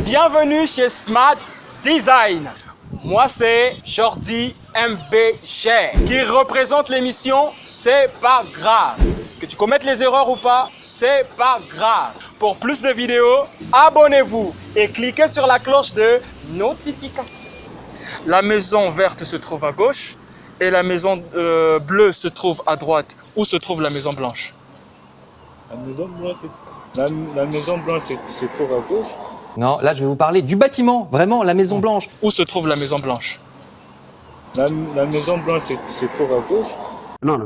Bienvenue chez Smart Design. Moi, c'est Jordi MBG qui représente l'émission C'est pas grave. Que tu commettes les erreurs ou pas, c'est pas grave. Pour plus de vidéos, abonnez-vous et cliquez sur la cloche de notification. La maison verte se trouve à gauche et la maison bleue se trouve à droite. Où se trouve la maison blanche? La maison blanche, la maison blanche se trouve à gauche. Non, là je vais vous parler du bâtiment, vraiment, la Maison Blanche. Où se trouve la maison blanche? La maison blanche se trouve à gauche. Non,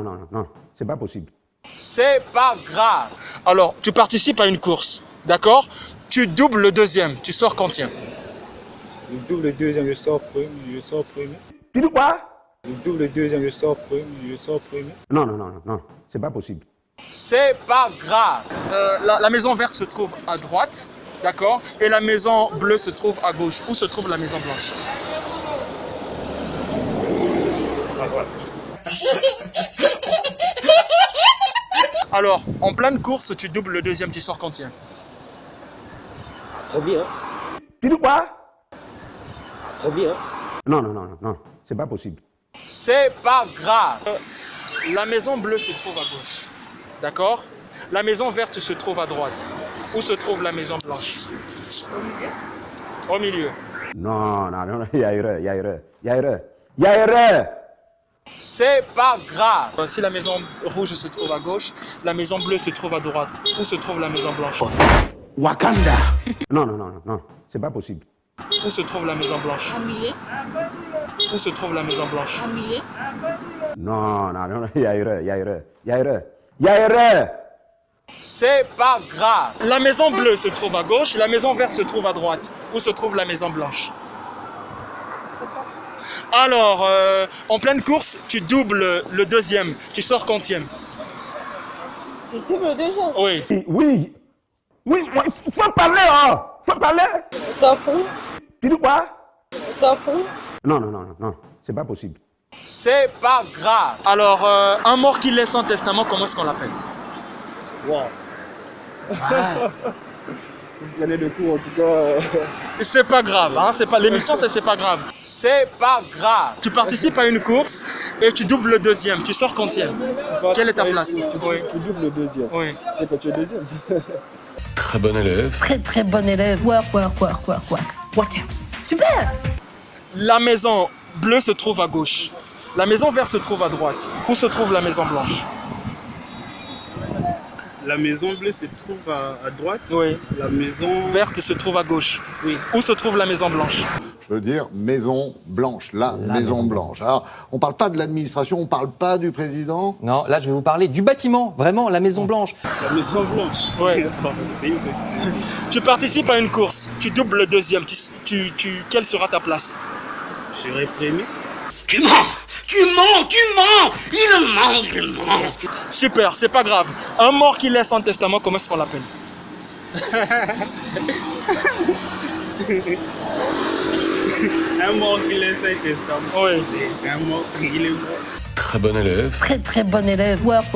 c'est pas possible. C'est pas grave. Alors, tu participes à une course, d'accord? Tu doubles le deuxième, tu sors combien? Je double le deuxième, je sors premier. Tu dis quoi? Je double le deuxième, je sors premier. Non, c'est pas possible. C'est pas grave. La maison verte se trouve à droite, d'accord? Et la maison bleue se trouve à gauche. Où se trouve la maison blanche? À droite. Alors, en pleine course, tu doubles le deuxième, tu sors combien? Premier, Tu dis quoi? premier. Non, c'est pas possible. C'est pas grave. La maison bleue se trouve à gauche, d'accord? La maison verte se trouve à droite. Où se trouve la maison blanche? Au milieu. Non, il y a erreur. C'est pas grave. Si la maison rouge se trouve à gauche, la maison bleue se trouve à droite. Où se trouve la maison blanche? Wakanda. Non, c'est pas possible. Où se trouve la maison blanche? Au milieu. Où se trouve la maison blanche? Au milieu. Non, il y a erreur. C'est pas grave. La maison bleue se trouve à gauche, la maison verte se trouve à droite. Où se trouve la maison blanche? Alors, en pleine course, tu doubles le deuxième. Tu sors quantième? Je double le deuxième. Oui, faut parler, hein. Faut parler. On s'en fout. Tu dis quoi? On s'en fout. Non, c'est pas possible. C'est pas grave. Alors, un mort qui laisse un testament, comment est-ce qu'on l'appelle? Wow. Vous prenez le coup en tout cas. C'est pas grave, hein? C'est pas l'émission, c'est pas grave. C'est pas grave. Tu participes à une course et tu doubles le deuxième. Tu sors quantième? Quelle est ta place? Tu doubles le deuxième. Oui. C'est quand tu es deuxième. Très bon élève. Très bon élève. Work. What else? Super! La maison bleue se trouve à gauche. La maison verte se trouve à droite. Où se trouve la maison blanche? La maison bleue se trouve à droite. Oui. La maison Verte se trouve à gauche. Oui. Où se trouve la maison blanche? Je veux dire Maison Blanche, la Maison Blanche. Alors, on parle pas de l'administration, on parle pas du président. Non, là je vais vous parler du bâtiment, vraiment, la Maison Blanche. La maison blanche. Oui. C'est une Tu participes à une course. Tu doubles le deuxième. Quelle sera ta place? Je serai premier. Tu mens. Il ment. Super, c'est pas grave. Un mort qui laisse un testament, comment est-ce qu'on l'appelle? Un mort qui laisse un testament. Oui. C'est un mort, il est mort. Très bon élève. Très bon élève. Work.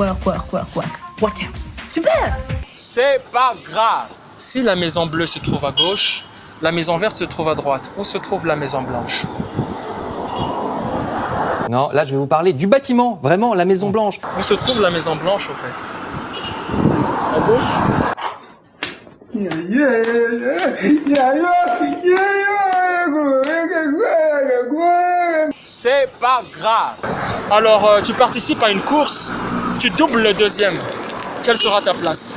What else? Super! C'est pas grave. Si la maison bleue se trouve à gauche, la maison verte se trouve à droite. Où se trouve la maison blanche? Non, là je vais vous parler du bâtiment, vraiment, la Maison Blanche. Où se trouve la maison blanche, au fait? À gauche. C'est pas grave. Alors, tu participes à une course, tu doubles le deuxième. Quelle sera ta place?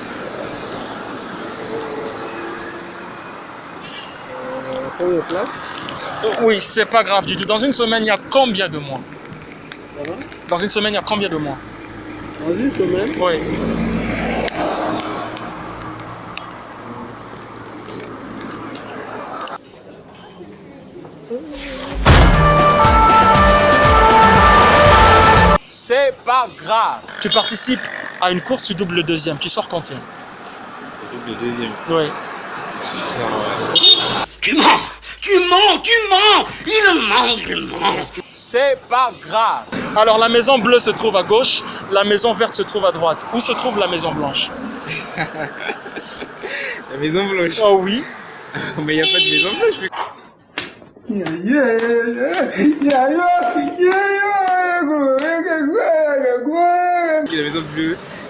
Première place. Oui, c'est pas grave du tout. Dans une semaine, il y a combien de mois? Dans une semaine, il y a combien de mois? Dans une semaine. Oui. C'est pas grave. Tu participes à une course, tu doubles le deuxième. Tu sors combien? Je double le deuxième. Oui. Je sors. Tu mens. Il ment. C'est pas grave. Alors la maison bleue se trouve à gauche, la maison verte se trouve à droite. Où se trouve la maison blanche? La maison blanche. Oh oui. Mais il n'y a pas de maison blanche.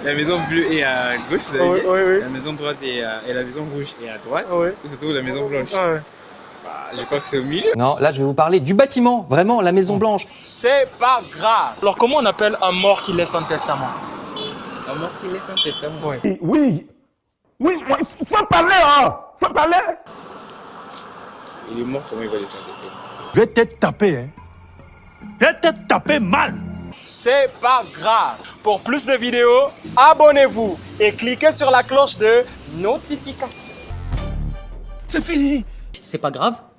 La maison bleue est à gauche, vous avez dit. Oui. La maison droite et la maison rouge est à droite. Et surtout la maison blanche. Bah, je crois que c'est au milieu. Non, là je vais vous parler du bâtiment, vraiment la Maison Blanche. C'est pas grave. Alors comment on appelle un mort qui laisse un testament? Un mort qui laisse un testament. Oui, faut parler, hein. Faut parler. Il est mort, comment il va laisser un testament? Je vais te taper, hein. Je vais te taper mal. C'est pas grave. Pour plus de vidéos, abonnez-vous et cliquez sur la cloche de notification. C'est fini. C'est pas grave.